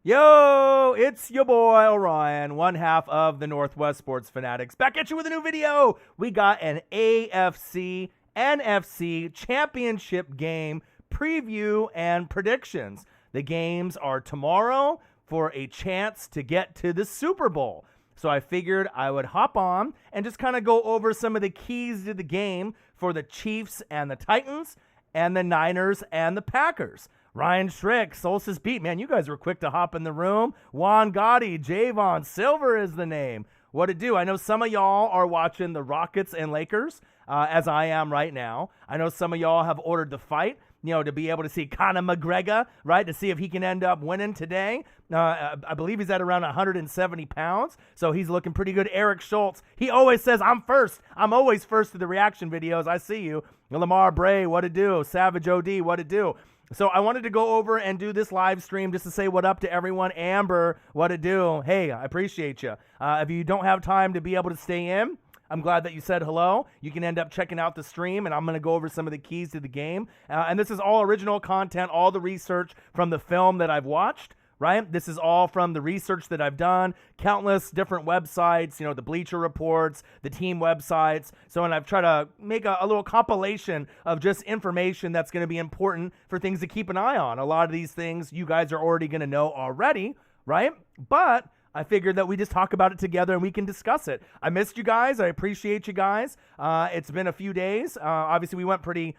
Yo, it's your boy Orion, one half of the Northwest Sports Fanatics. Back at you with a new video. We got an AFC NFC championship game preview and predictions. The games are tomorrow for a chance to get to the Super Bowl. So I figured I would hop on and just kind of go over some of the keys to the game for the Chiefs and the Titans and the Niners and the Packers. Ryan Schrick, Solstice Beat, man, you guys were quick to hop in the room. Juan Gotti, Javon Silver is the name. What it do? I know some of y'all are watching the Rockets and Lakers, as I am right now. I know some of y'all have ordered the fight, to be able to see Conor McGregor, right, to see if he can end up winning today. I believe he's at around 170 pounds, so he's looking pretty good. Eric Schultz, he always says, I'm first. I'm always first to the reaction videos. I see you. Lamar Bray, what it do? Savage OD, what it do? So I wanted to go over and do this live stream just to say what up to everyone. Amber, what it do? Hey, I appreciate you. If you don't have time to be able to stay in, I'm glad that you said hello. You can end up checking out the stream, and I'm going to go over some of the keys to the game. And this is all original content, all the research from the film that I've watched. Right? This is all from the research that I've done, countless different websites, the Bleacher Reports, the team websites. So, and I've tried to make a little compilation of just information that's going to be important for things to keep an eye on. A lot of these things you guys are already going to know already, right? But I figured that we just talk about it together and we can discuss it. I missed you guys. I appreciate you guys. It's been a few days. Obviously, we went pretty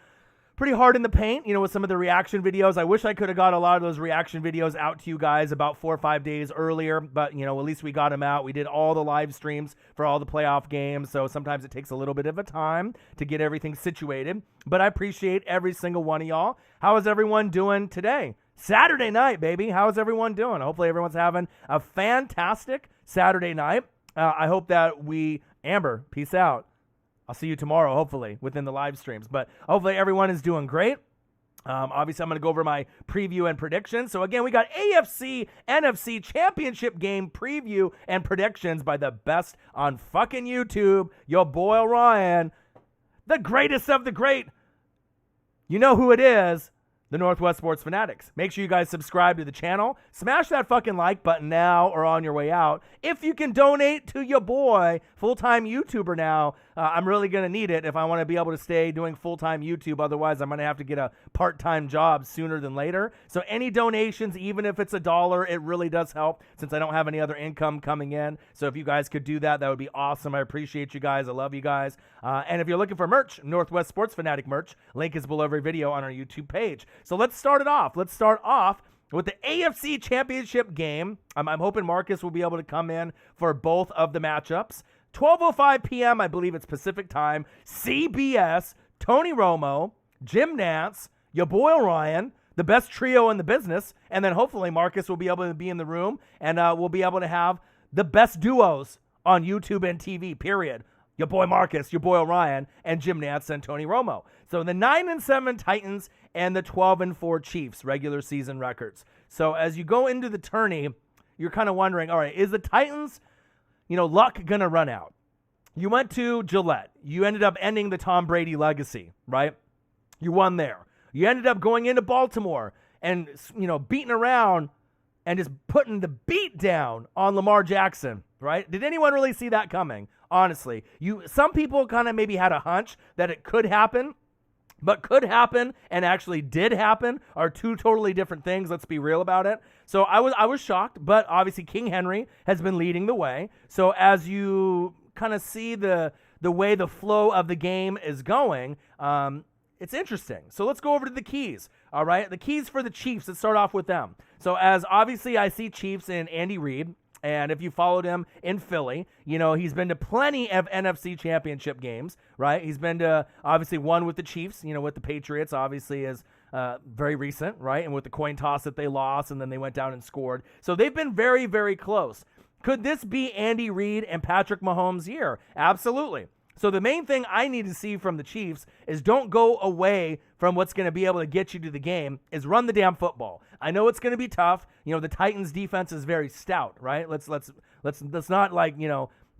hard in the paint, with some of the reaction videos. I wish I could have got a lot of those reaction videos out to you guys about 4 or 5 days earlier, but, at least we got them out. We did all the live streams for all the playoff games, so sometimes it takes a little bit of a time to get everything situated, but I appreciate every single one of y'all. How is everyone doing today? Saturday night, baby. How is everyone doing? Hopefully everyone's having a fantastic Saturday night. I hope that Amber, peace out. I'll see you tomorrow, hopefully, within the live streams. But hopefully everyone is doing great. Obviously, I'm going to go over my preview and predictions. So, again, we got AFC NFC championship game preview and predictions by the best on fucking YouTube. Your boy, Ryan, the greatest of the great. You know who it is. The Northwest Sports Fanatics. Make sure you guys subscribe to the channel. Smash that fucking like button now or on your way out. If you can donate to your boy, full-time YouTuber now, I'm really going to need it if I want to be able to stay doing full-time YouTube. Otherwise, I'm going to have to get a part-time job sooner than later. So any donations, even if it's $1, it really does help since I don't have any other income coming in. So if you guys could do that, that would be awesome. I appreciate you guys. I love you guys. And if you're looking for merch, Northwest Sports Fanatic merch, link is below every video on our YouTube page. So let's start it off. Let's start off with the AFC Championship game. I'm hoping Marcus will be able to come in for both of the matchups. 12:05 p.m., I believe it's Pacific time. CBS, Tony Romo, Jim Nantz, your boy Orion, the best trio in the business, and then hopefully Marcus will be able to be in the room, and we'll be able to have the best duos on YouTube and TV, period. Your boy Marcus, your boy Orion, and Jim Nantz and Tony Romo. So the 9-7 Titans and the 12-4 Chiefs, regular season records. So as you go into the tourney, you're kind of wondering, all right, is the Titans, luck going to run out? You went to Gillette. You ended up ending the Tom Brady legacy, right? You won there. You ended up going into Baltimore and, beating around and just putting the beat down on Lamar Jackson, right? Did anyone really see that coming? Honestly, some people kind of maybe had a hunch that it could happen, but could happen and actually did happen are two totally different things. Let's be real about it. So I was shocked, but obviously King Henry has been leading the way. So as you kind of see the way the flow of the game is going, it's interesting. So let's go over to the keys. All right, the keys for the Chiefs. Let's start off with them. So as obviously I see Chiefs in Andy Reid. And if you followed him in Philly, he's been to plenty of NFC championship games, right? He's been to, obviously, one with the Chiefs, with the Patriots, obviously, is very recent, right? And with the coin toss that they lost, and then they went down and scored. So they've been very, very close. Could this be Andy Reid and Patrick Mahomes' year? Absolutely. So the main thing I need to see from the Chiefs is don't go away from what's going to be able to get you to the game, is run the damn football. I know it's going to be tough. The Titans defense is very stout, right? Let's not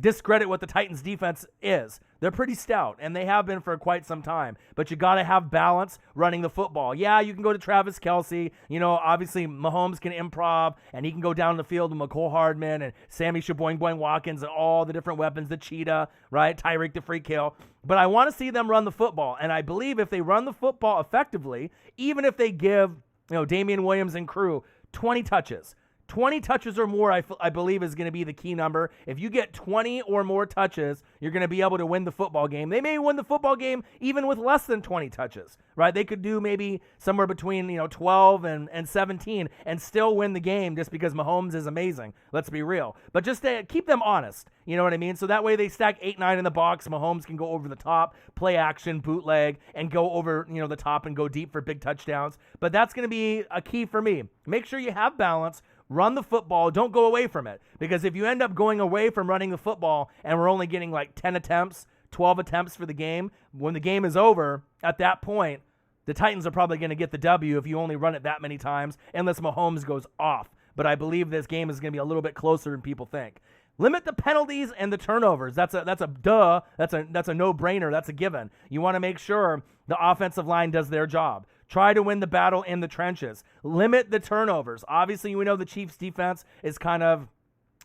discredit what the Titans defense is. They're pretty stout, and they have been for quite some time. But you got to have balance running the football. Yeah, you can go to Travis Kelce. Obviously Mahomes can improv, and he can go down the field to McCole Hardman and Sammy Shaboing Watkins and all the different weapons, the cheetah, right? Tyreek the Freak Hill. But I want to see them run the football, and I believe if they run the football effectively, even if they give Damian Williams and crew 20 touches, 20 touches or more, I believe, is going to be the key number. If you get 20 or more touches, you're going to be able to win the football game. They may win the football game even with less than 20 touches, right? They could do maybe somewhere between 12 and 17 and still win the game just because Mahomes is amazing. Let's be real. But just to keep them honest, you know what I mean? So that way they stack 8-9 in the box. Mahomes can go over the top, play action, bootleg, and go over the top and go deep for big touchdowns. But that's going to be a key for me. Make sure you have balance. Run the football. Don't go away from it. Because if you end up going away from running the football and we're only getting like 10 attempts, 12 attempts for the game, when the game is over, at that point, the Titans are probably going to get the W if you only run it that many times, unless Mahomes goes off. But I believe this game is going to be a little bit closer than people think. Limit the penalties and the turnovers. That's a duh. That's a no-brainer. That's a given. You want to make sure the offensive line does their job. Try to win the battle in the trenches. Limit the turnovers. Obviously, we know the Chiefs' defense is kind of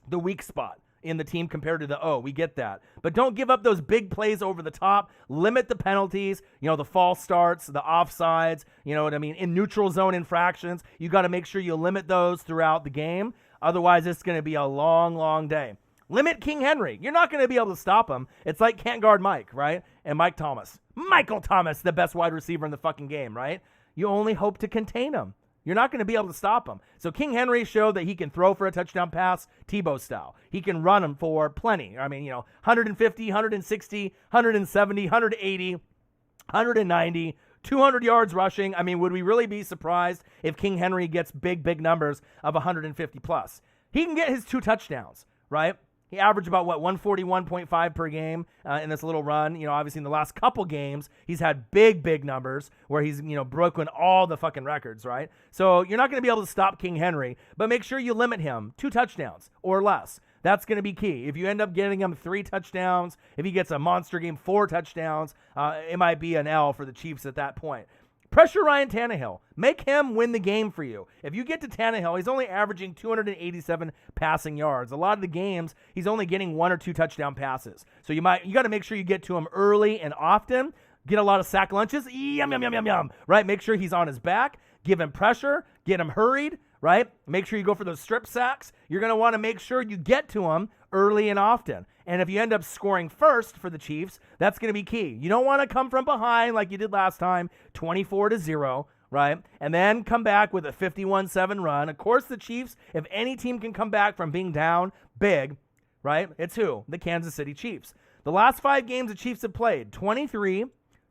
the weak spot in the team compared to the O. We get that. But don't give up those big plays over the top. Limit the penalties, the false starts, the offsides, you know what I mean, in neutral zone infractions. You got to make sure you limit those throughout the game. Otherwise, it's going to be a long, long day. Limit King Henry. You're not going to be able to stop him. It's like can't guard Mike, right? And Michael Thomas, the best wide receiver in the fucking game, right? You only hope to contain him. You're not going to be able to stop him. So King Henry showed that he can throw for a touchdown pass, Tebow style. He can run him for plenty. I mean, 150, 160, 170, 180, 190, 200 yards rushing. I mean, would we really be surprised if King Henry gets big numbers of 150 plus? He can get his 2 touchdowns, right? He averaged about, 141.5 per game in this little run. Obviously in the last couple games, he's had big numbers where he's, broken all the fucking records, right? So you're not going to be able to stop King Henry, but make sure you limit him 2 touchdowns or less. That's going to be key. If you end up getting him 3 touchdowns, if he gets a monster game, 4 touchdowns, it might be an L for the Chiefs at that point. Pressure Ryan Tannehill. Make him win the game for you. If you get to Tannehill, he's only averaging 287 passing yards. A lot of the games, he's only getting 1 or 2 touchdown passes. So you got to make sure you get to him early and often. Get a lot of sack lunches. Yum. Right? Make sure he's on his back. Give him pressure. Get him hurried. Right? Make sure you go for those strip sacks. You're going to want to make sure you get to him early and often. And if you end up scoring first for the Chiefs, that's going to be key. You don't want to come from behind like you did last time, 24-0, right? And then come back with a 51-7 run. Of course, the Chiefs, if any team can come back from being down big, right? It's who? The Kansas City Chiefs. The last 5 games the Chiefs have played, 23,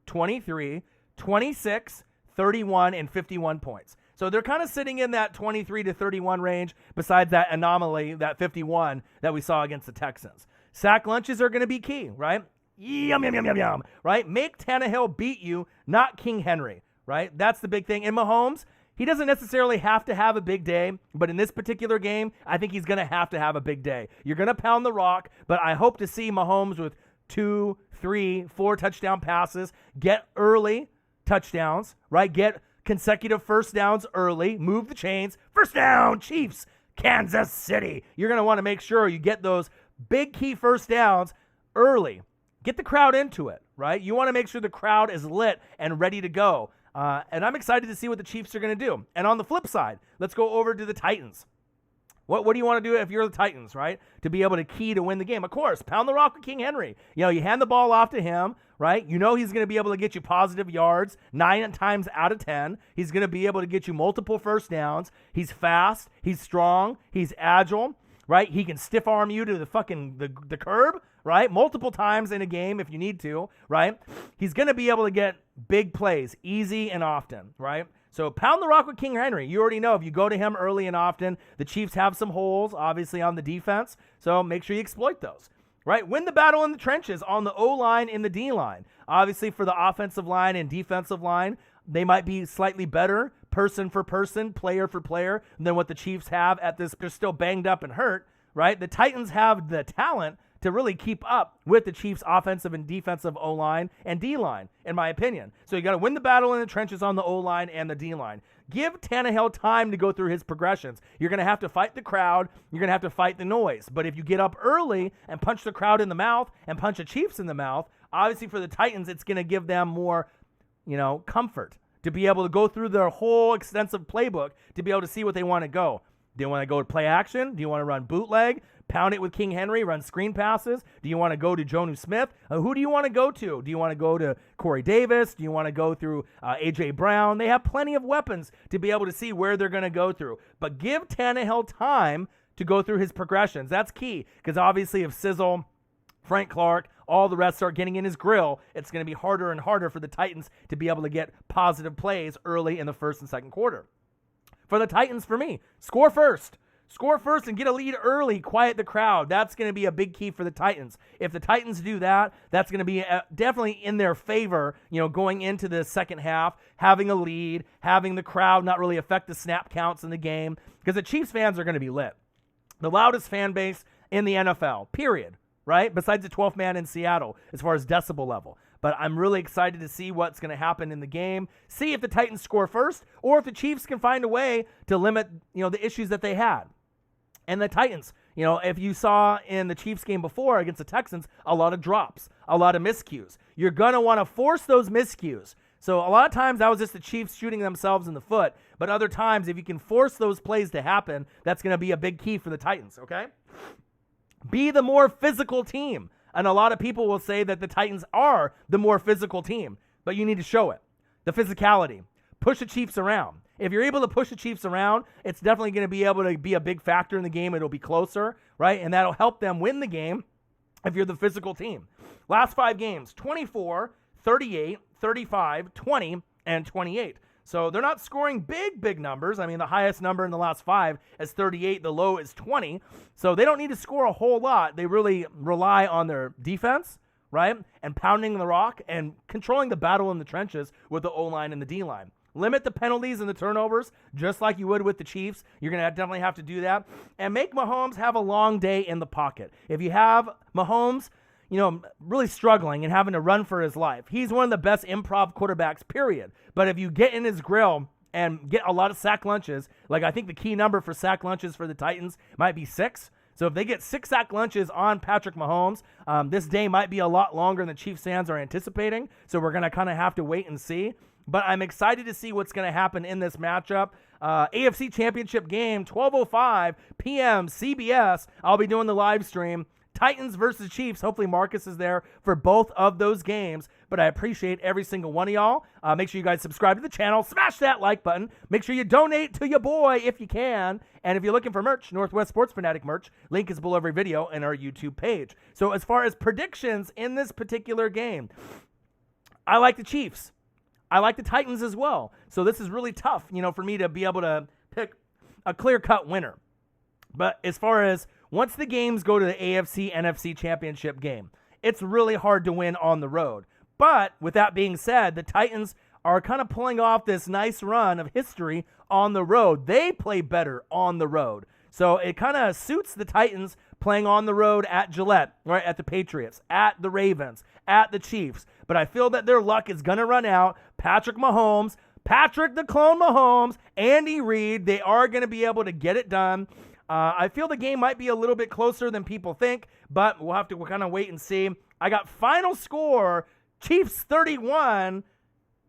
23, 26, 31, and 51 points. So they're kind of sitting in that 23 to 31 range besides that anomaly, that 51 that we saw against the Texans. Sack lunches are going to be key, right? Yum, right? Make Tannehill beat you, not King Henry, right? That's the big thing. And Mahomes, he doesn't necessarily have to have a big day, but in this particular game, I think he's going to have a big day. You're going to pound the rock, but I hope to see Mahomes with 2, 3, 4 touchdown passes, get early touchdowns, right? Get consecutive first downs early, move the chains, first down, Chiefs, Kansas City. You're going to want to make sure you get those big key first downs early. Get the crowd into it, right? You want to make sure the crowd is lit and ready to go. And I'm excited to see what the Chiefs are going to do. And on the flip side, let's go over to the Titans. What do you want to do if you're the Titans, right? To be able to key to win the game. Of course, pound the rock with King Henry. You hand the ball off to him, right? He's going to be able to get you positive yards 9 times out of 10. He's going to be able to get you multiple first downs. He's fast. He's strong. He's agile, right? He can stiff arm you to the curb, right? Multiple times in a game if you need to, right? He's going to be able to get big plays easy and often, right? So pound the rock with King Henry. You already know if you go to him early and often, the Chiefs have some holes, obviously, on the defense. So make sure you exploit those, right? Win the battle in the trenches on the O-line and the D-line. Obviously, for the offensive line and defensive line, they might be slightly better person for person, player for player than what the Chiefs have at this. They're still banged up and hurt, right? The Titans have the talent to really keep up with the Chiefs' offensive and defensive O-line and D-line, in my opinion. So you got to win the battle in the trenches on the O-line and the D-line. Give Tannehill time to go through his progressions. You're going to have to fight the crowd. You're going to have to fight the noise. But if you get up early and punch the crowd in the mouth and punch the Chiefs in the mouth, obviously for the Titans, it's going to give them more, comfort to be able to go through their whole extensive playbook to be able to see what they want to go. Do you want to go to play action? Do you want to run bootleg? Pound it with King Henry, run screen passes? Do you want to go to Jonnu Smith? Who do you want to go to? Do you want to go to Corey Davis? Do you want to go through A.J. Brown? They have plenty of weapons to be able to see where they're going to go through. But give Tannehill time to go through his progressions. That's key, because obviously if Sizzle, Frank Clark, all the rest start getting in his grill, it's going to be harder and harder for the Titans to be able to get positive plays early in the first and second quarter. For the Titans, for me, score first. Score first and get a lead early. Quiet the crowd. That's going to be a big key for the Titans. If the Titans do that, that's going to be definitely in their favor, going into the second half, having a lead, having the crowd not really affect the snap counts in the game, because the Chiefs fans are going to be lit. The loudest fan base in the NFL, period, right? Besides the 12th man in Seattle, as far as decibel level. But I'm really excited to see what's going to happen in the game. See if the Titans score first, or if the Chiefs can find a way to limit, the issues that they had. And the Titans, if you saw in the Chiefs game before against the Texans, a lot of drops, a lot of miscues. You're going to want to force those miscues. So a lot of times that was just the Chiefs shooting themselves in the foot. But other times, if you can force those plays to happen, that's going to be a big key for the Titans, okay? Be the more physical team. And a lot of people will say that the Titans are the more physical team. But you need to show it. The physicality. Push the Chiefs around. If you're able to push the Chiefs around, it's definitely going to be able to be a big factor in the game. It'll be closer, right? And that'll help them win the game if you're the physical team. Last 5 games, 24, 38, 35, 20, and 28. So they're not scoring big numbers. I mean, the highest number in the last 5 is 38. The low is 20. So they don't need to score a whole lot. They really rely on their defense, right? And pounding the rock and controlling the battle in the trenches with the O-line and the D-line. Limit the penalties and the turnovers, just like you would with the Chiefs. You're going to definitely have to do that. And make Mahomes have a long day in the pocket. If you have Mahomes, really struggling and having to run for his life, he's one of the best improv quarterbacks, period. But if you get in his grill and get a lot of sack lunches, like I think the key number for sack lunches for the Titans might be 6. So if they get 6 sack lunches on Patrick Mahomes, this day might be a lot longer than the Chiefs fans are anticipating. So we're going to kind of have to wait and see. But I'm excited to see what's going to happen in this matchup. AFC Championship game, 12:05 p.m. CBS. I'll be doing the live stream. Titans versus Chiefs. Hopefully Marcus is there for both of those games. But I appreciate every single one of y'all. Make sure you guys subscribe to the channel. Smash that like button. Make sure you donate to your boy if you can. And if you're looking for merch, Northwest Sports Fanatic merch, link is below every video in our YouTube page. So as far as predictions in this particular game, I like the Chiefs. I like the Titans as well. So this is really tough, for me to be able to pick a clear-cut winner. But as far as once the games go to the AFC NFC Championship game, it's really hard to win on the road. But with that being said, the Titans are kind of pulling off this nice run of history on the road. They play better on the road. So it kind of suits the Titans playing on the road at Gillette, right, at the Patriots, at the Ravens, at the Chiefs. But I feel that their luck is going to run out. Patrick Mahomes, Patrick the Clone Mahomes, Andy Reid, they are going to be able to get it done. I feel the game might be a little bit closer than people think, but we'll have to kind of wait and see. I got final score, Chiefs 31,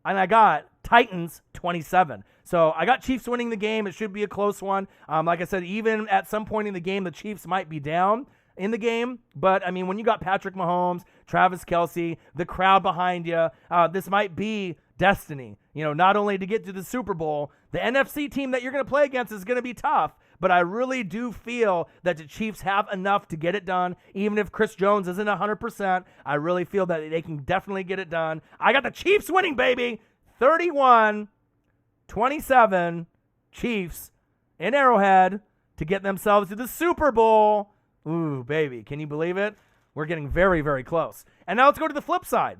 and I got Titans 27. So I got Chiefs winning the game. It should be a close one. Like I said, even at some point in the game, the Chiefs might be down in the game. But, I mean, when you got Patrick Mahomes, Travis Kelce, the crowd behind you, this might be destiny. Not only to get to the Super Bowl, the NFC team that you're going to play against is going to be tough. But I really do feel that the Chiefs have enough to get it done. Even if Chris Jones isn't 100%, I really feel that they can definitely get it done. I got the Chiefs winning, baby. 31-27 Chiefs in Arrowhead to get themselves to the Super Bowl. Ooh, baby. Can you believe it? We're getting very, very close. And now let's go to the flip side.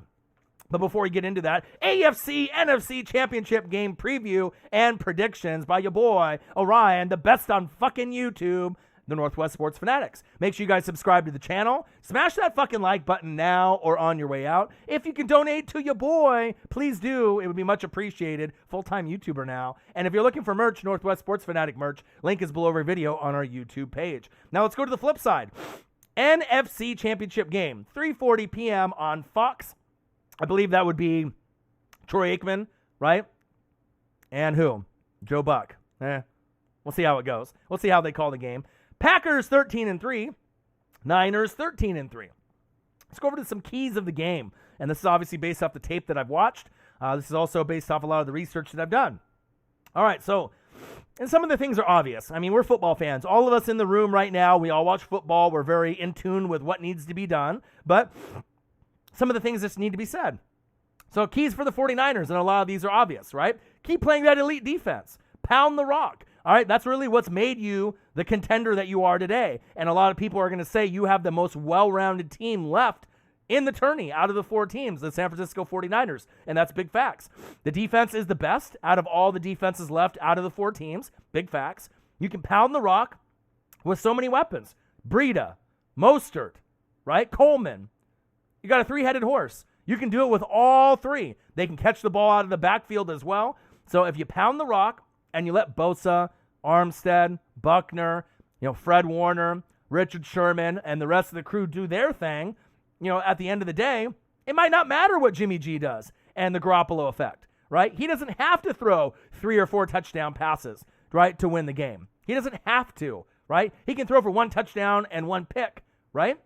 But before we get into that, AFC NFC Championship game preview and predictions by your boy, Orion, the best on fucking YouTube. the Northwest Sports Fanatics. Make sure you guys subscribe to the channel. Smash that fucking like button now or on your way out. If you can donate to your boy, please do. It would be much appreciated. Full-time YouTuber now. And if you're looking for merch, Northwest Sports Fanatic merch, link is below every video on our YouTube page. Now let's go to the flip side. NFC Championship game, 3:40 p.m. on Fox. I believe that would be Troy Aikman, right? And who? Joe Buck. We'll see how it goes. We'll see how they call the game. Packers 13-3. Niners 13-3. Let's go over to some keys of the game. And this is obviously based off the tape that I've watched. This is also based off a lot of the research that I've done. All right, so, and some of the things are obvious. I mean, we're football fans. All of us in the room right now, we all watch football. We're very in tune with what needs to be done. But some of the things just need to be said. So keys for the 49ers, and a lot of these are obvious, right? Keep playing that elite defense. Pound the rock. All right, that's really what's made you the contender that you are today. And a lot of people are going to say you have the most well-rounded team left in the tourney out of the 4 teams, the San Francisco 49ers. And that's big facts. The defense is the best out of all the defenses left out of the 4 teams. Big facts. You can pound the rock with so many weapons. Breida, Mostert, right? Coleman. You got a 3-headed horse. You can do it with all 3. They can catch the ball out of the backfield as well. So if you pound the rock and you let Bosa, Armstead, Buckner, Fred Warner, Richard Sherman, and the rest of the crew do their thing, at the end of the day, it might not matter what Jimmy G does and the Garoppolo effect, right? He doesn't have to throw 3 or 4 touchdown passes, right, to win the game. He doesn't have to, right? He can throw for 1 touchdown and 1 pick, right?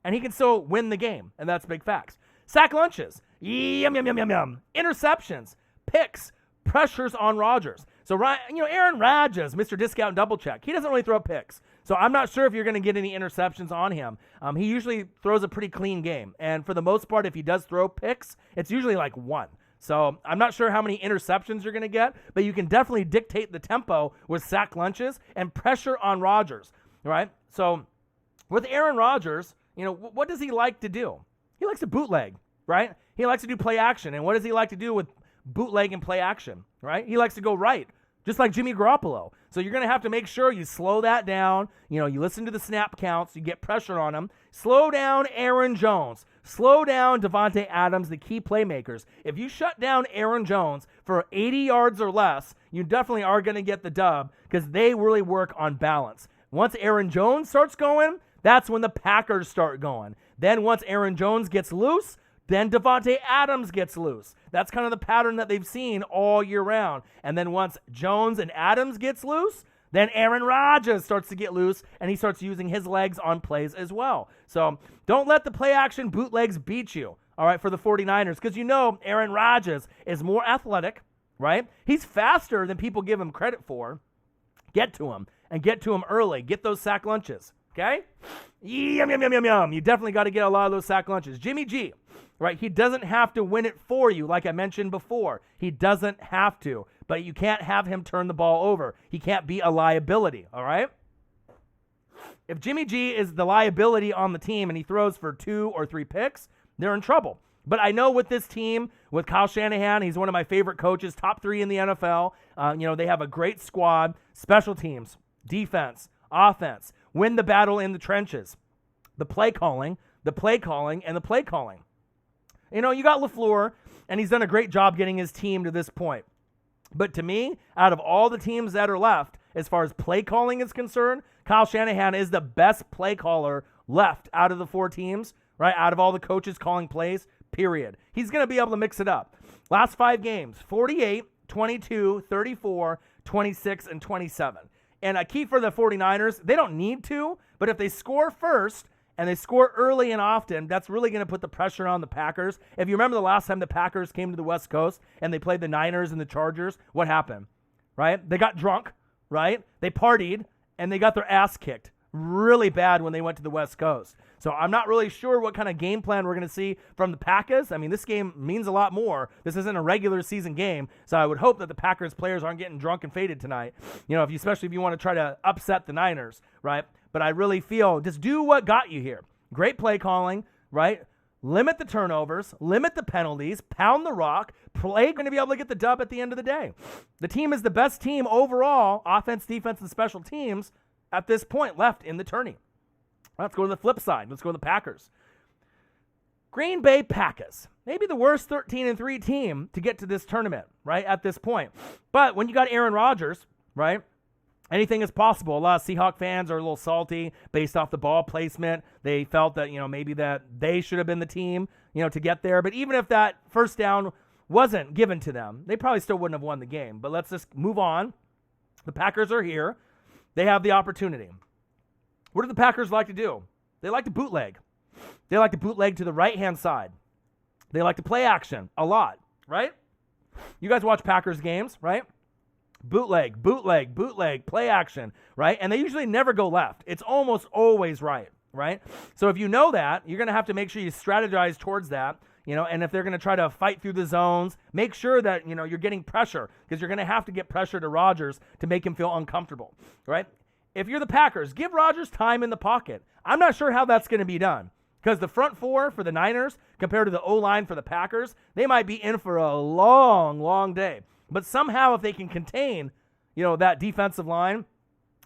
And he can still win the game, and that's big facts. Sack lunches, yum, yum, yum, yum, yum. Interceptions, picks, pressures on Rodgers. So, Aaron Rodgers, Mr. Discount Double Check, he doesn't really throw picks. So I'm not sure if you're going to get any interceptions on him. He usually throws a pretty clean game. And for the most part, if he does throw picks, it's usually like 1. So I'm not sure how many interceptions you're going to get, but you can definitely dictate the tempo with sack lunches and pressure on Rodgers, right? So with Aaron Rodgers, what does he like to do? He likes to bootleg, right? He likes to do play action. And what does he like to do with bootleg and play action, right? He likes to go right, just like Jimmy Garoppolo. So you're going to have to make sure you slow that down. You listen to the snap counts. You get pressure on him. Slow down Aaron Jones. Slow down Devontae Adams, the key playmakers. If you shut down Aaron Jones for 80 yards or less, you definitely are going to get the dub because they really work on balance. Once Aaron Jones starts going, that's when the Packers start going. Then once Aaron Jones gets loose, then Devontae Adams gets loose. That's kind of the pattern that they've seen all year round. And then once Jones and Adams gets loose, then Aaron Rodgers starts to get loose, and he starts using his legs on plays as well. So don't let the play action bootlegs beat you, all right, for the 49ers, because Aaron Rodgers is more athletic, right? He's faster than people give him credit for. Get to him, and get to him early. Get those sack lunches, okay? Yum, yum, yum, yum, yum. You definitely got to get a lot of those sack lunches. Jimmy G, right? He doesn't have to win it for you, like I mentioned before. He doesn't have to, but you can't have him turn the ball over. He can't be a liability, all right? If Jimmy G is the liability on the team and he throws for 2 or 3 picks, they're in trouble. But I know with this team, with Kyle Shanahan, he's one of my favorite coaches, top 3 in the NFL. They have a great squad, special teams, defense, offense, win the battle in the trenches, the play calling, and the play calling. You got LaFleur, and he's done a great job getting his team to this point. But to me, out of all the teams that are left, as far as play calling is concerned, Kyle Shanahan is the best play caller left out of the 4 teams, right? Out of all the coaches calling plays, period. He's going to be able to mix it up. Last 5 games, 48, 22, 34, 26, and 27. And a key for the 49ers, they don't need to, but if they score first, and they score early and often, that's really going to put the pressure on the Packers. If you remember the last time the Packers came to the West Coast and they played the Niners and the Chargers, what happened, right? They got drunk, right? They partied, and they got their ass kicked really bad when they went to the West Coast. So I'm not really sure what kind of game plan we're going to see from the Packers. I mean, this game means a lot more. This isn't a regular season game, so I would hope that the Packers players aren't getting drunk and faded tonight, especially if you want to try to upset the Niners, right? But I really feel just do what got you here. Great play calling, right? Limit the turnovers, limit the penalties, pound the rock. Play going to be able to get the dub at the end of the day. The team is the best team overall, offense, defense, and special teams at this point left in the tourney. Let's go to the flip side. Let's go to the Packers. Green Bay Packers, maybe the worst 13-3 team to get to this tournament, right, at this point. But when you got Aaron Rodgers, right, anything is possible. A lot of Seahawk fans are a little salty based off the ball placement. They felt that, maybe that they should have been the team, to get there. But even if that first down wasn't given to them, they probably still wouldn't have won the game. But let's just move on. The Packers are here. They have the opportunity. What do the Packers like to do? They like to bootleg. They like to bootleg to the right-hand side. They like to play action a lot, right? You guys watch Packers games, right? Bootleg, play action, right? And they usually never go left. It's almost always right? So if you know that, you're going to have to make sure you strategize towards that, and if they're going to try to fight through the zones, make sure that, you're getting pressure, because you're going to have to get pressure to Rodgers to make him feel uncomfortable, right? If you're the Packers, give Rodgers time in the pocket. I'm not sure how that's going to be done. Because the front four for the Niners, compared to the O-line for the Packers, they might be in for a long, long day. But somehow, if they can contain, that defensive line,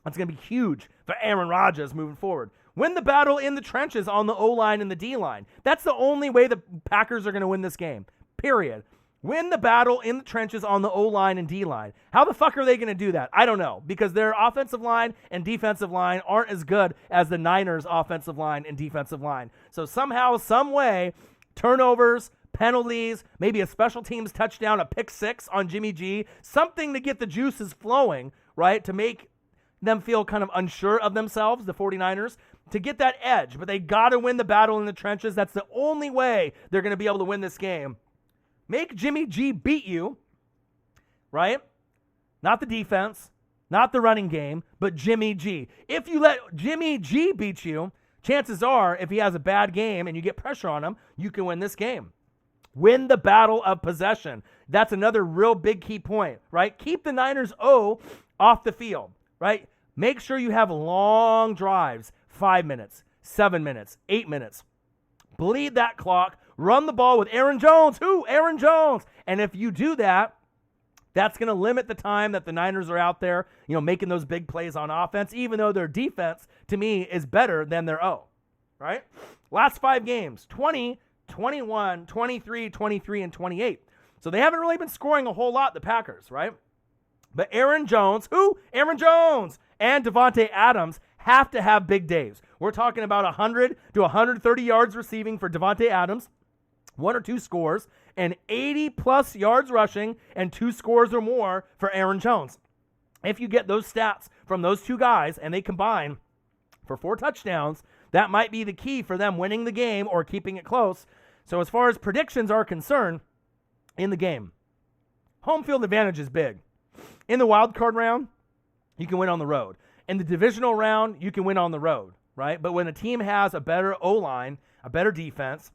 that's going to be huge for Aaron Rodgers moving forward. Win the battle in the trenches on the O-line and the D-line. That's the only way the Packers are going to win this game, period. Win the battle in the trenches on the O-line and D-line. How the fuck are they going to do that? I don't know, because their offensive line and defensive line aren't as good as the Niners' offensive line and defensive line. So somehow, some way, turnovers, penalties, maybe a special teams touchdown, a pick six on Jimmy G, something to get the juices flowing, right, to make them feel kind of unsure of themselves, the 49ers, to get that edge. But they got to win the battle in the trenches. That's the only way they're going to be able to win this game. Make Jimmy G beat you, right? Not the defense, not the running game, but Jimmy G. If you let Jimmy G beat you, chances are, if he has a bad game and you get pressure on him, you can win this game. Win the battle of possession. That's another real big key point, right? Keep the Niners O off the field, right? Make sure you have long drives, 5 minutes, 7 minutes, 8 minutes. Bleed that clock. Run the ball with Aaron Jones. Who? Aaron Jones. And if you do that, that's going to limit the time that the Niners are out there, making those big plays on offense, even though their defense, to me, is better than their O, right? Last 5 games, 20, 21, 23, 23, and 28. So they haven't really been scoring a whole lot, the Packers, right? But Aaron Jones, who? Aaron Jones and Davante Adams have to have big days. We're talking about 100 to 130 yards receiving for Davante Adams, 1 or 2 scores, and 80-plus yards rushing and 2 scores or more for Aaron Jones. If you get those stats from those 2 guys and they combine for 4 touchdowns, that might be the key for them winning the game or keeping it close. So as far as predictions are concerned in the game, home field advantage is big. In the wild card round, you can win on the road. In the divisional round, you can win on the road, right? But when a team has a better O-line, a better defense,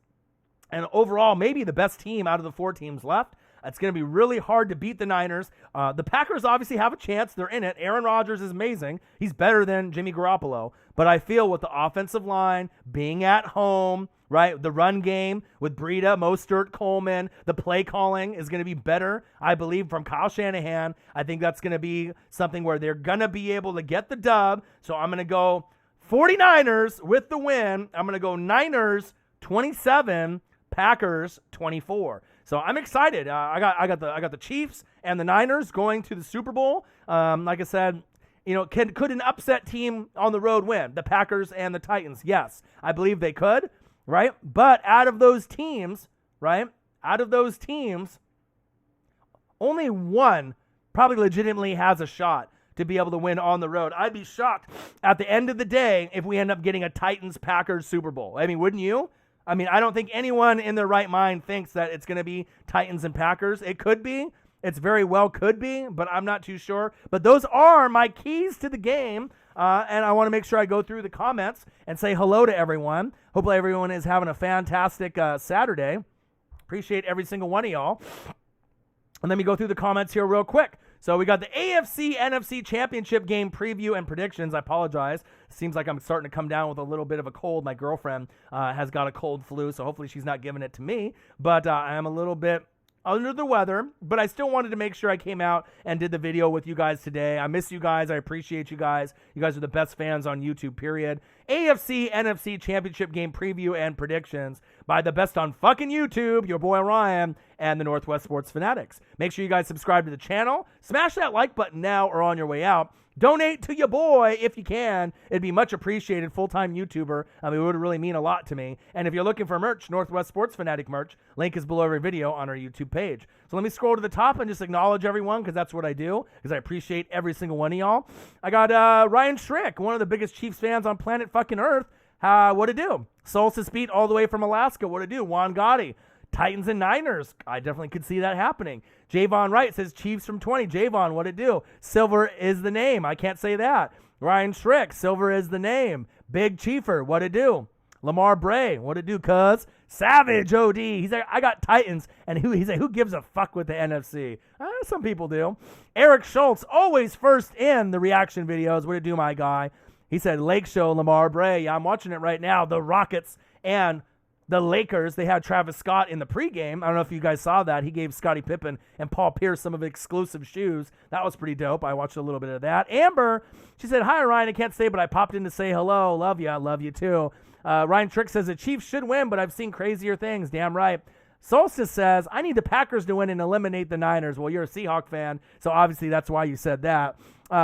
and overall maybe the best team out of the 4 teams left, it's going to be really hard to beat the Niners. The Packers obviously have a chance. They're in it. Aaron Rodgers is amazing. He's better than Jimmy Garoppolo. But I feel with the offensive line being at home, right, the run game with Breida, Mostert, Coleman, the play calling is going to be better, I believe, from Kyle Shanahan. I think that's going to be something where they're going to be able to get the dub. So I'm going to go 49ers with the win. I'm going to go Niners 27, Packers 24. So I'm excited. I got the Chiefs and the Niners going to the Super Bowl. Like I said, could an upset team on the road win? The Packers and the Titans? Yes, I believe they could, right? But out of those teams, only one probably legitimately has a shot to be able to win on the road. I'd be shocked at the end of the day if we end up getting a Titans-Packers Super Bowl. I mean, wouldn't you? I mean, I don't think anyone in their right mind thinks that it's going to be Titans and Packers. It could be. It's very well could be, but I'm not too sure. But those are my keys to the game, and I want to make sure I go through the comments and say hello to everyone. Hopefully everyone is having a fantastic Saturday. Appreciate every single one of y'all. And let me go through the comments here real quick. So we got the AFC NFC Championship game preview and predictions. I apologize. Seems like I'm starting to come down with a little bit of a cold. My girlfriend has got a cold flu, so hopefully she's not giving it to me. But I am a little bit under the weather, but I still wanted to make sure I came out and did the video with you guys today. I miss you guys. I appreciate you guys. You guys are the best fans on YouTube, period. AFC NFC Championship game preview and predictions by the best on fucking YouTube, your boy Ryan, and the Northwest Sports Fanatics. Make sure you guys subscribe to the channel. Smash that like button now or on your way out. Donate to your boy if you can. It'd be much appreciated. Full-time YouTuber. I mean, it would really mean a lot to me. And if you're looking for merch, Northwest Sports Fanatic merch, link is below every video on our YouTube page. So let me scroll to the top and just acknowledge everyone, because that's what I do, because I appreciate every single one of y'all. I got Ryan Schrick, one of the biggest Chiefs fans on planet fucking Earth. What it do? Solstice Beat all the way from Alaska. What it do? Juan Gotti. Titans and Niners. I definitely could see that happening. Javon Wright says Chiefs from 20. Javon, what it do? Silver is the name. I can't say that. Ryan Schrick, Silver is the name. Big Chiefer, what it do? Lamar Bray, what it do, cuz? Savage OD. He's like, I got Titans. And he's like, who gives a fuck with the NFC? Some people do. Eric Schultz, always first in the reaction videos. What it do, my guy? He said, Lake Show, Lamar Bray. Yeah, I'm watching it right now. The Rockets and the Lakers, they had Travis Scott in the pregame. I don't know if you guys saw that. He gave Scottie Pippen and Paul Pierce some of exclusive shoes. That was pretty dope. I watched a little bit of that. Amber, she said, hi, Ryan. I can't say, but I popped in to say hello. Love you. I love you, too. Ryan Trick says the Chiefs should win, but I've seen crazier things. Damn right. Solstice says, I need the Packers to win and eliminate the Niners. Well, you're a Seahawk fan, so obviously that's why you said that.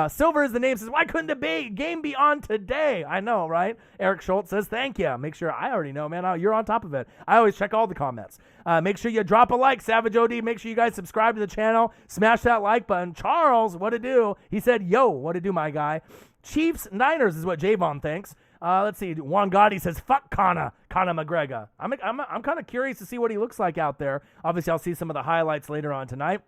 Silver is the name, says, why couldn't the game be on today? I know, right? Eric Schultz says, thank you. Make sure, I already know, man. You're on top of it. I always check all the comments. Make sure you drop a like, Savage OD. Make sure you guys subscribe to the channel. Smash that like button. Charles, what to do? He said, yo, what to do, my guy? Chiefs Niners is what Javon thinks. Let's see. Juan Gotti says, fuck Conor McGregor. I'm kind of curious to see what he looks like out there. Obviously, I'll see some of the highlights later on tonight.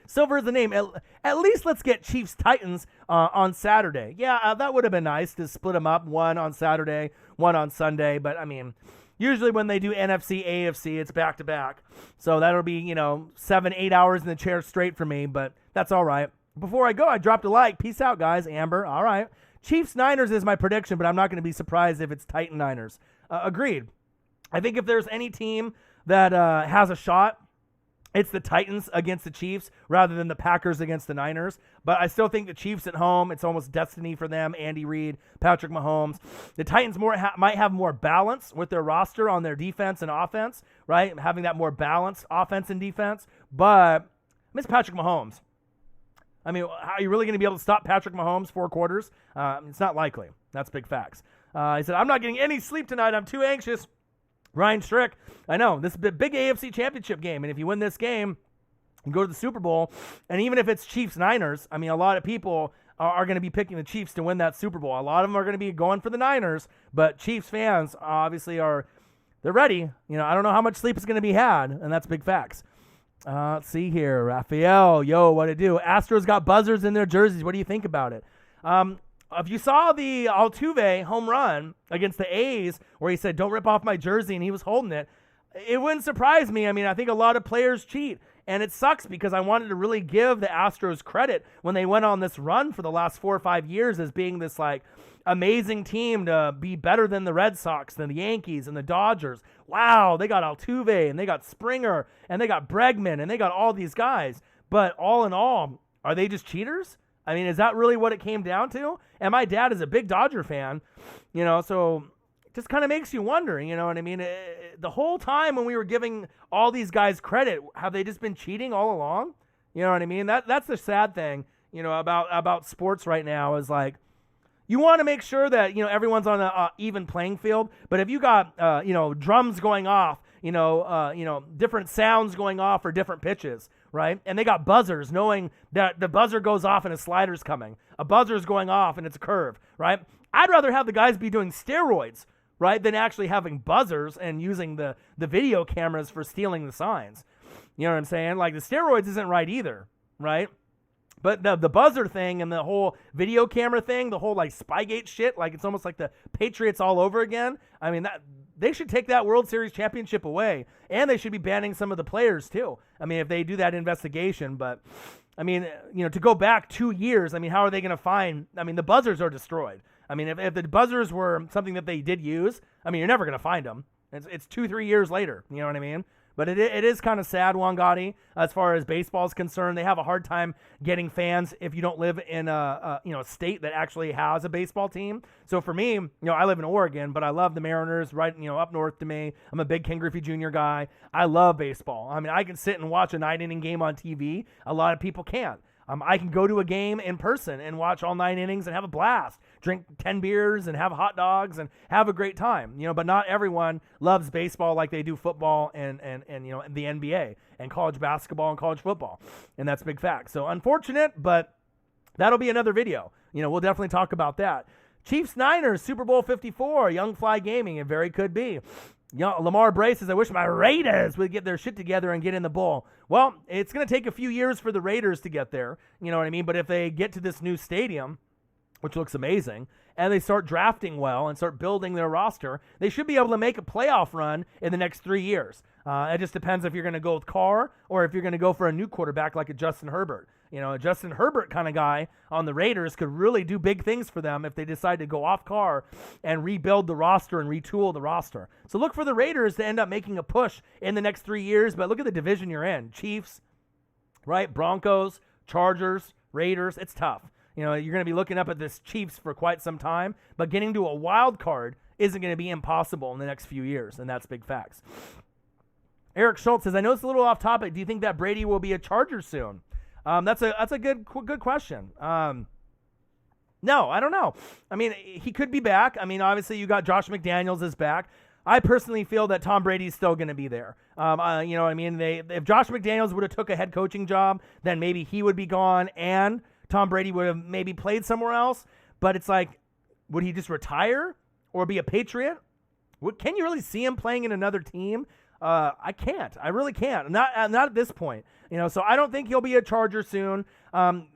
Silver is the name. At least let's get Chiefs-Titans on Saturday. Yeah, that would have been nice to split them up. One on Saturday, one on Sunday. But, I mean, usually when they do NFC, AFC, it's back-to-back. So that'll be, 7-8 hours in the chair straight for me. But that's all right. Before I go, I dropped a like. Peace out, guys. Amber, all right. Chiefs-Niners is my prediction, but I'm not going to be surprised if it's Titan-Niners. Agreed. I think if there's any team that has a shot, it's the Titans against the Chiefs rather than the Packers against the Niners. But I still think the Chiefs at home, it's almost destiny for them. Andy Reid, Patrick Mahomes. The Titans might have more balance with their roster on their defense and offense, right? Having that more balanced offense and defense. But I miss Patrick Mahomes. I mean, are you really going to be able to stop Patrick Mahomes 4 quarters? It's not likely. That's big facts. He said, I'm not getting any sleep tonight. I'm too anxious. Ryan Strick, I know, this is a big AFC championship game, and if you win this game, you go to the Super Bowl, and even if it's Chiefs-Niners, I mean, a lot of people are going to be picking the Chiefs to win that Super Bowl. A lot of them are going to be going for the Niners, but Chiefs fans obviously they're ready. I don't know how much sleep is going to be had, and that's big facts. Let's see here. Raphael, yo, what it do? Astros got buzzers in their jerseys. What do you think about it? If you saw the Altuve home run against the A's where he said, don't rip off my jersey, and he was holding it, it wouldn't surprise me. I mean, I think a lot of players cheat, and it sucks because I wanted to really give the Astros credit when they went on this run for the last 4 or 5 years as being this, amazing team to be better than the Red Sox, than the Yankees and the Dodgers. Wow, they got Altuve, and they got Springer, and they got Bregman, and they got all these guys. But all in all, are they just cheaters? I mean, is that really what it came down to? And my dad is a big Dodger fan, so it just kind of makes you wonder, you know what I mean? The whole time when we were giving all these guys credit, have they just been cheating all along? You know what I mean? That's the sad thing, about sports right now is you want to make sure that, everyone's on an even playing field. But if you got, drums going off, different sounds going off for different pitches, right? And they got buzzers knowing that the buzzer goes off and a slider's coming. A buzzer's going off and it's a curve, right? I'd rather have the guys be doing steroids, right, than actually having buzzers and using the video cameras for stealing the signs. You know what I'm saying? The steroids isn't right either, right? But the buzzer thing and the whole video camera thing, the whole Spygate shit, it's almost like the Patriots all over again. I mean, they should take that World Series championship away, and they should be banning some of the players too. I mean, if they do that investigation, but I mean, to go back 2 years, I mean, how are they going to find? I mean, the buzzers are destroyed. I mean, if the buzzers were something that they did use, I mean, you're never going to find them. It's 2-3 years later. You know what I mean? But it is kind of sad, Wangati, as far as baseball is concerned. They have a hard time getting fans if you don't live in a state that actually has a baseball team. So for me, I live in Oregon, but I love the Mariners right, up north to me. I'm a big Ken Griffey Jr. guy. I love baseball. I mean, I can sit and watch a 9-inning game on TV. A lot of people can't. I can go to a game in person and watch all 9 innings and have a blast, drink 10 beers and have hot dogs and have a great time. But not everyone loves baseball like they do football and the NBA and college basketball and college football. And that's a big fact. So unfortunate, but that'll be another video. We'll definitely talk about that. Chiefs Niners, Super Bowl 54, Young Fly Gaming. It very could be. Lamar Bray says, I wish my Raiders would get their shit together and get in the bowl. Well, it's going to take a few years for the Raiders to get there. You know what I mean? But if they get to this new stadium, which looks amazing, and they start drafting well and start building their roster, they should be able to make a playoff run in the next 3 years. It just depends if you're going to go with Carr or if you're going to go for a new quarterback like a Justin Herbert. A Justin Herbert kind of guy on the Raiders could really do big things for them if they decide to go off Carr and rebuild the roster and retool the roster. So look for the Raiders to end up making a push in the next 3 years, but look at the division you're in. Chiefs, right? Broncos, Chargers, Raiders. It's tough. You're going to be looking up at this Chiefs for quite some time, but getting to a wild card isn't going to be impossible in the next few years, and that's big facts. Eric Schultz says, I know it's a little off topic. Do you think that Brady will be a Charger soon? That's a good question. No, I don't know. I mean, he could be back. I mean, obviously you got Josh McDaniels is back. I personally feel that Tom Brady's still going to be there. You know what I mean? If Josh McDaniels would have took a head coaching job, then maybe he would be gone and Tom Brady would have maybe played somewhere else. But it's like, would he just retire or be a Patriot? Can you really see him playing in another team? I can't. I really can't. Not at this point. So I don't think he'll be a Charger soon.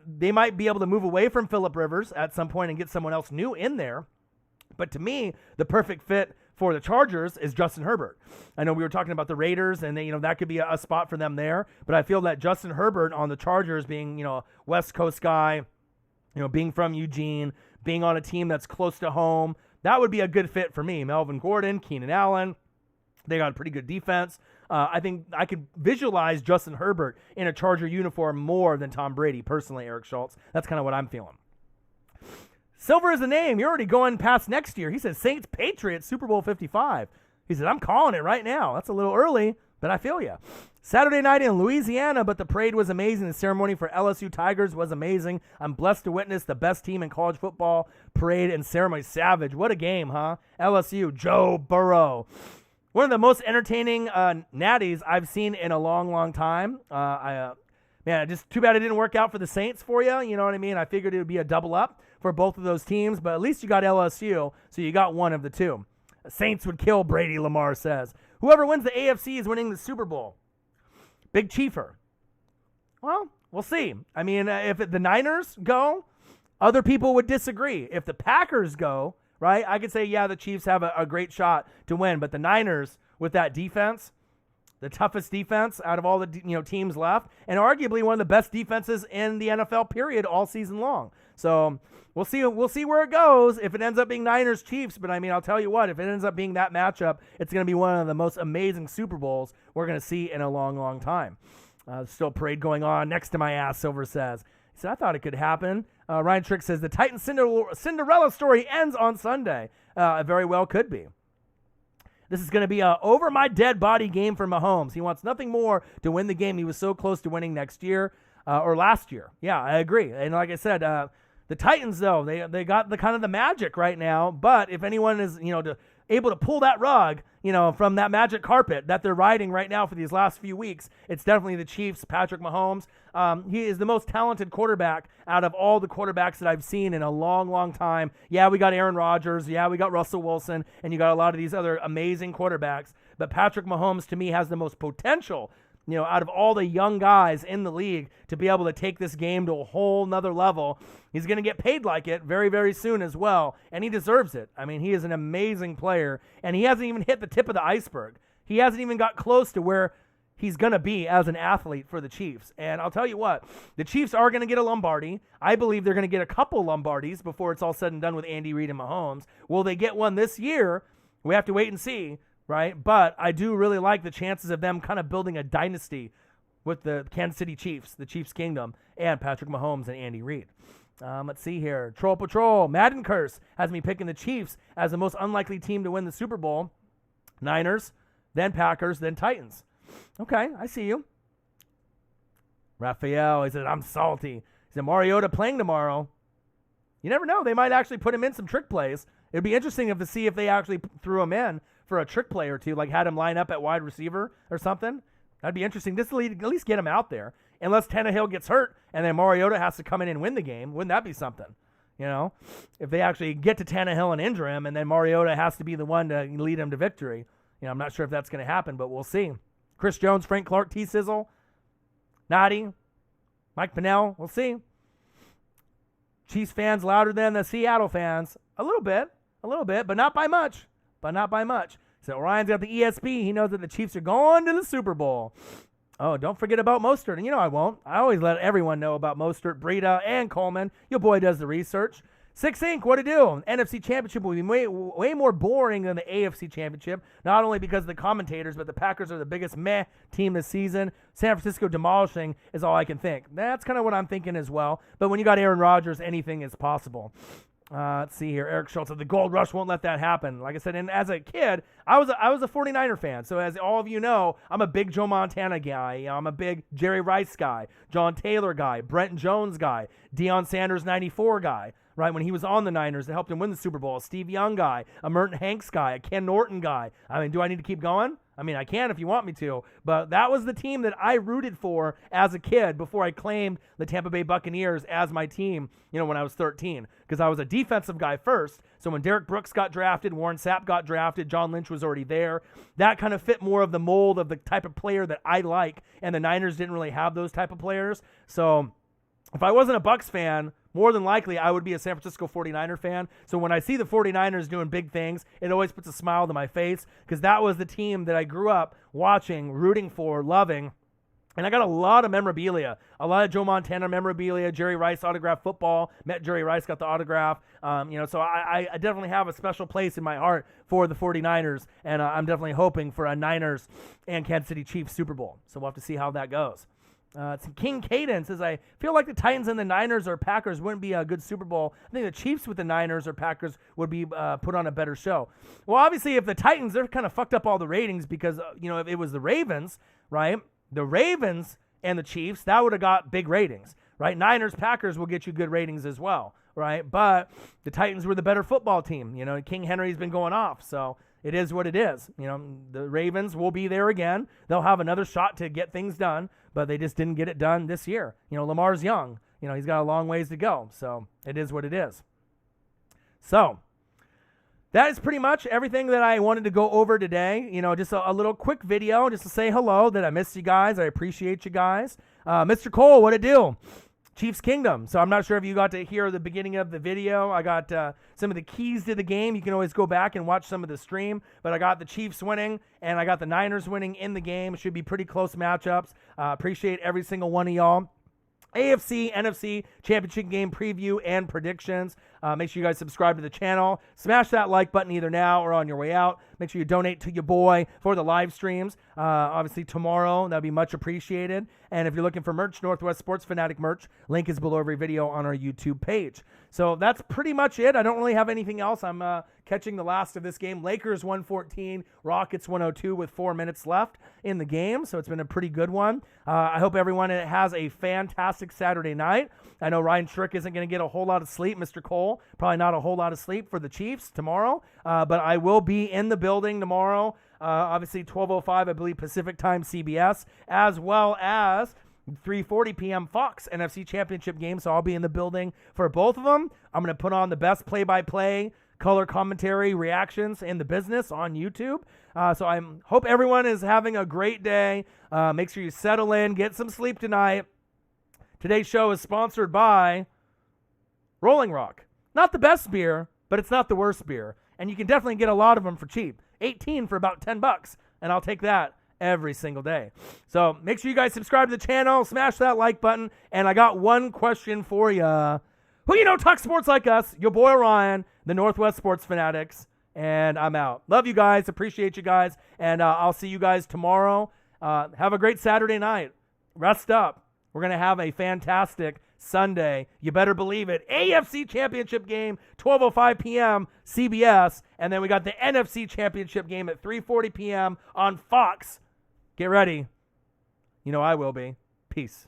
They might be able to move away from Phillip Rivers at some point and get someone else new in there. But to me, the perfect fit for the Chargers is Justin Herbert. I know we were talking about the Raiders, and that could be a spot for them there. But I feel that Justin Herbert on the Chargers, being a West Coast guy, being from Eugene, being on a team that's close to home, that would be a good fit for me. Melvin Gordon, Keenan Allen. They got a pretty good defense. I think I could visualize Justin Herbert in a Charger uniform more than Tom Brady, personally, Eric Schultz. That's kind of what I'm feeling. Silver is the name. You're already going past next year. He says Saints Patriots Super Bowl 55. He said, I'm calling it right now. That's a little early, but I feel you. Saturday night in Louisiana, but the parade was amazing. The ceremony for LSU Tigers was amazing. I'm blessed to witness the best team in college football parade and ceremony. Savage. What a game, huh? LSU, Joe Burrow. One of the most entertaining natties I've seen in a long, long time. Just too bad it didn't work out for the Saints for you. You know what I mean? I figured it would be a double up for both of those teams, but at least you got LSU, so you got one of the two. Saints would kill Brady, Lamar says. Whoever wins the AFC is winning the Super Bowl. Big Chiefer. Well, we'll see. I mean, if the Niners go, other people would disagree. If the Packers go, right, I could say, yeah, the Chiefs have a great shot to win, but the Niners, with that defense, the toughest defense out of all the teams left, and arguably one of the best defenses in the NFL period all season long. So we'll see where it goes if it ends up being Niners Chiefs. But I mean, I'll tell you what, if it ends up being that matchup, it's going to be one of the most amazing Super Bowls we're going to see in a long, long time. Still parade going on next to my ass, Silver says. He said, I thought it could happen. Ryan Trick says the Titans Cinderella story ends on Sunday. It very well could be. This is going to be a over my dead body game for Mahomes. He wants nothing more to win the game. He was so close to winning next year or last year. Yeah, I agree. And like I said, the Titans, though, they got the kind of the magic right now. But if anyone is, able to pull that rug, from that magic carpet that they're riding right now for these last few weeks, it's definitely the Chiefs, Patrick Mahomes. He is the most talented quarterback out of all the quarterbacks that I've seen in a long, long time. Yeah, we got Aaron Rodgers. Yeah, we got Russell Wilson. And you got a lot of these other amazing quarterbacks. But Patrick Mahomes, to me, has the most potential, out of all the young guys in the league to be able to take this game to a whole nother level. He's going to get paid like it very, very soon as well, and he deserves it. I mean, he is an amazing player, and he hasn't even hit the tip of the iceberg. He hasn't even got close to where he's going to be as an athlete for the Chiefs. And I'll tell you what, the Chiefs are going to get a Lombardi. I believe they're going to get a couple Lombardis before it's all said and done with Andy Reid and Mahomes. Will they get one this year? We have to wait and see. right? But I do really like the chances of them kind of building a dynasty with the Kansas City Chiefs, the Chiefs Kingdom, and Patrick Mahomes and Andy Reid. Let's see here. Troll Patrol, Madden Curse has me picking the Chiefs as the most unlikely team to win the Super Bowl. Niners, then Packers, then Titans. Okay, I see you. Raphael, he said, I'm salty. He said, Mariota playing tomorrow. You never know. They might actually put him in some trick plays. It'd be interesting to see if they actually threw him in for a trick play or two, like had him line up at wide receiver or something. That'd be interesting. Just to at least get him out there. Unless Tannehill gets hurt and then Mariota has to come in and win the game. Wouldn't that be something? You know, if they actually get to Tannehill and injure him and then Mariota has to be the one to lead him to victory. You know, I'm not sure if that's going to happen, but we'll see. Chris Jones, Frank Clark, T-Sizzle, Noddy, Mike Pinnell. We'll see. Chiefs fans louder than the Seattle fans. A little bit, but not by much. So Ryan's got the ESP. He knows that the Chiefs are going to the Super Bowl. Oh, don't forget about Mostert. And you know I won't. I always let everyone know about Mostert, Breida, and Coleman. Your boy does the research. 6 Inc., what to do? NFC Championship will be way more boring than the AFC Championship, not only because of the commentators, but the Packers are the biggest meh team this season. San Francisco demolishing is all I can think. That's kind of what I'm thinking as well. But when you got Aaron Rodgers, anything is possible. Let's see here. Eric Schultz said the Gold Rush won't let that happen. Like I said, and as a kid, I was a 49er fan. So as all of you know, I'm a big Joe Montana guy. You know, I'm a big Jerry Rice guy, John Taylor guy, Brent Jones guy, Deion Sanders 94 guy. Right, when he was on the Niners, that helped him win the Super Bowl. Steve Young guy, a Merton Hanks guy, a Ken Norton guy. I mean, do I need to keep going? I mean, I can if you want me to. But that was the team that I rooted for as a kid before I claimed the Tampa Bay Buccaneers as my team, you know, when I was 13. Because I was a defensive guy first. So when Derek Brooks got drafted, Warren Sapp got drafted, John Lynch was already there. That kind of fit more of the mold of the type of player that I like. And the Niners didn't really have those type of players. So if I wasn't a Bucs fan, more than likely, I would be a San Francisco 49er fan. So when I see the 49ers doing big things, it always puts a smile to my face because that was the team that I grew up watching, rooting for, loving. And I got a lot of memorabilia, a lot of Joe Montana memorabilia, Jerry Rice autographed football. Met Jerry Rice, got the autograph. So I definitely have a special place in my heart for the 49ers, and I'm definitely hoping for a Niners and Kansas City Chiefs Super Bowl. So we'll have to see how that goes. King Caden says, I feel like the Titans and the Niners or Packers wouldn't be a good Super Bowl. I think the Chiefs with the Niners or Packers would be put on a better show. Well, obviously, if the Titans, they're kind of fucked up all the ratings because, if it was the Ravens, right? The Ravens and the Chiefs, that would have got big ratings, right? Niners, Packers will get you good ratings as well, right? But the Titans were the better football team. King Henry's been going off, so it is what it is. The Ravens will be there again. They'll have another shot to get things done, but they just didn't get it done this year. Lamar's young. He's got a long ways to go, so it is what it is. So that is pretty much everything that I wanted to go over today. Just a little quick video just to say hello, that I missed you guys. I appreciate you guys. Mr. Cole, what it do? Chiefs Kingdom. So I'm not sure if you got to hear the beginning of the video. I got some of the keys to the game. You can always go back and watch some of the stream. But I got the Chiefs winning, and I got the Niners winning in the game. It should be pretty close matchups. Appreciate every single one of y'all. AFC, NFC, championship game preview and predictions. Make sure you guys subscribe to the channel. Smash that like button either now or on your way out. Make sure you donate to your boy for the live streams. Obviously tomorrow, that'd be much appreciated. And if you're looking for merch, Northwest Sports Fanatic merch, link is below every video on our YouTube page. So that's pretty much it. I don't really have anything else. I'm catching the last of this game. Lakers 114, Rockets 102 with 4 minutes left in the game. So it's been a pretty good one. I hope everyone has a fantastic Saturday night. I know Ryan Schrick isn't going to get a whole lot of sleep. Mr. Cole, probably not a whole lot of sleep for the Chiefs tomorrow. But I will be in the building tomorrow. Obviously 12:05, I believe, Pacific time, CBS, as well as 3:40 p.m. Fox NFC Championship game. So I'll be in the building for both of them. I'm going to put on the best play-by-play, color commentary, reactions in the business on YouTube. So I hope everyone is having a great day. Make sure you settle in, get some sleep tonight. Today's show is sponsored by Rolling Rock. Not the best beer, but it's not the worst beer. And you can definitely get a lot of them for cheap. 18 for about $10, and I'll take that every single day. So make sure you guys subscribe to the channel, smash that like button, and I got one question for you. Who talk sports like us? Your boy Ryan, the Northwest Sports Fanatics. and I'm out. Love you guys. Appreciate you guys. And I'll see you guys tomorrow. Have a great Saturday night. Rest up. We're going to have a fantastic Sunday. You better believe it. AFC Championship game, 12:05 p.m., CBS. And then we got the NFC Championship game at 3:40 p.m. on Fox. Get ready. You know I will be. Peace.